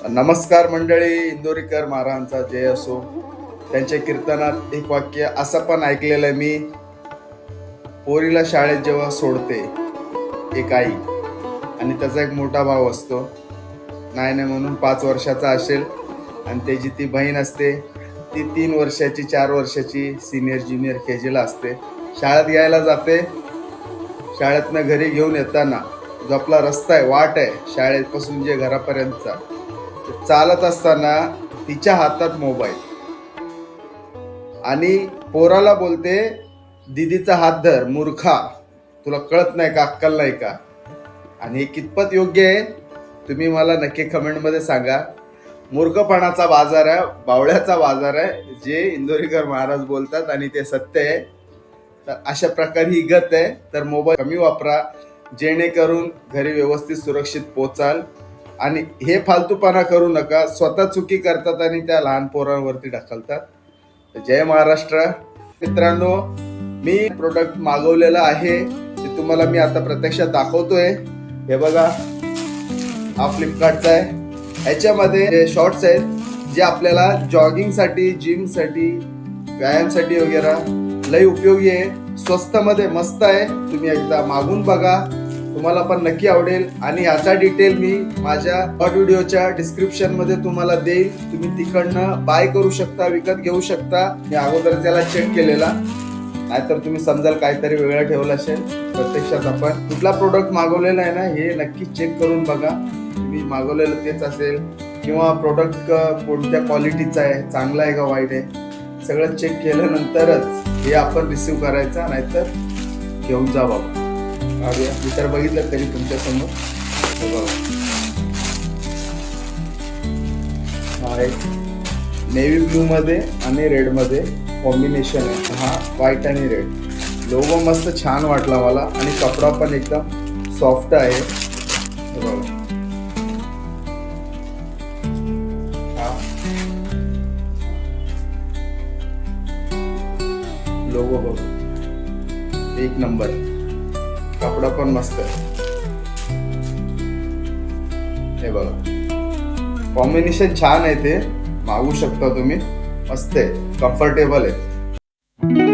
नमस्कार मंडळी, इंदोरीकर महाराजांचा जय असो. त्यांच्या कीर्तनात एक वाक्य असं पण ऐकलेलं आहे मी, पोरीला शाळेत जेव्हा सोडते एक आई आणि त्याचा एक मोठा भाऊ असतो, नाही म्हणून 5 वर्षाचा असेल, आणि त्याची ती बहीण असते, ती 3 वर्षाची 4 वर्षाची सिनियर ज्युनियर केजीला असते. शाळेत घ्यायला जाते. शाळेतनं घरी घेऊन येताना जो आपला रस्ता आहे, वाट आहे शाळेपासून जे घरापर्यंतचा, चालत असताना तिच्या हातात मोबाईल आणि पोराला बोलते, दीदीचा हात धर मूर्खा, तुला कळत नाही का, अक्कल नाही का? आणि हे कितपत योग्य आहे तुम्ही मला नक्की कमेंटमध्ये सांगा. मूर्खपणाचा बाजार आहे, बावळ्याचा बाजार आहे, जे इंदोरीकर महाराज बोलतात आणि ते सत्य आहे. तर अशा प्रकारे ही गत आहे. तर मोबाईल कमी वापरा, जेणेकरून घरी व्यवस्थित सुरक्षित पोचाल. आणि हे फालतूपणा करू नका. स्वतः चुकी करतात आणि त्या लहान पोरांवरती ढकलतात. जय महाराष्ट्र. मित्रांनो, मी प्रोडक्ट मागवलेलं आहे, ते तुम्हाला मी आता प्रत्यक्षात दाखवतोय. हे बघा, हा फ्लिपकार्टचा आहे. ह्याच्यामध्ये शॉर्ट्स आहेत जे आपल्याला जॉगिंगसाठी, जिमसाठी, व्यायामसाठी वगैरे लई उपयोगी आहे. स्वस्त मध्ये मस्त आहे. तुम्ही एकदा मागून बघा, तुम्हाला पण नक्की आवडेल. आणि याचा डिटेल मी माझ्या शॉर्ट व्हिडिओच्या डिस्क्रिप्शन मध्ये तुम्हाला देईल. तुम्ही तिकडनं बाय करू शकता, विकत घेऊ शकता. मी अगोदर त्याला चेक केलेला, नाहीतर तुम्ही समजाल काहीतरी वेगळं ठेवलं असेल. प्रत्यक्षात आपण कुठला प्रोडक्ट मागवलेला आहे ना, हे नक्की चेक करून बघा. तुम्ही मागवलेलं तेच असेल, किंवा प्रोडक्ट कोणत्या क्वालिटीचा आहे, चांगला आहे का वाईट आहे, सगळं चेक केल्यानंतरच हे आपण रिसीव करायचा, नाहीतर घेऊन जा बाबा. मी तर बघितलं तरी तुमच्या समोर. हा एक नेव्ही ब्लू मध्ये आणि रेड मध्ये कॉम्बिनेशन आहे. हा व्हाईट आणि रेड लोगो मस्त छान वाटला मला, आणि कपडा पण एकदम सॉफ्ट आहे. लोगो बघा, एक नंबर. कपडा पण मस्त आहे. हे बघा, कॉम्बिनेशन छान आहे. ते मागू शकता तुम्ही, मस्त आहे, कम्फर्टेबल आहे.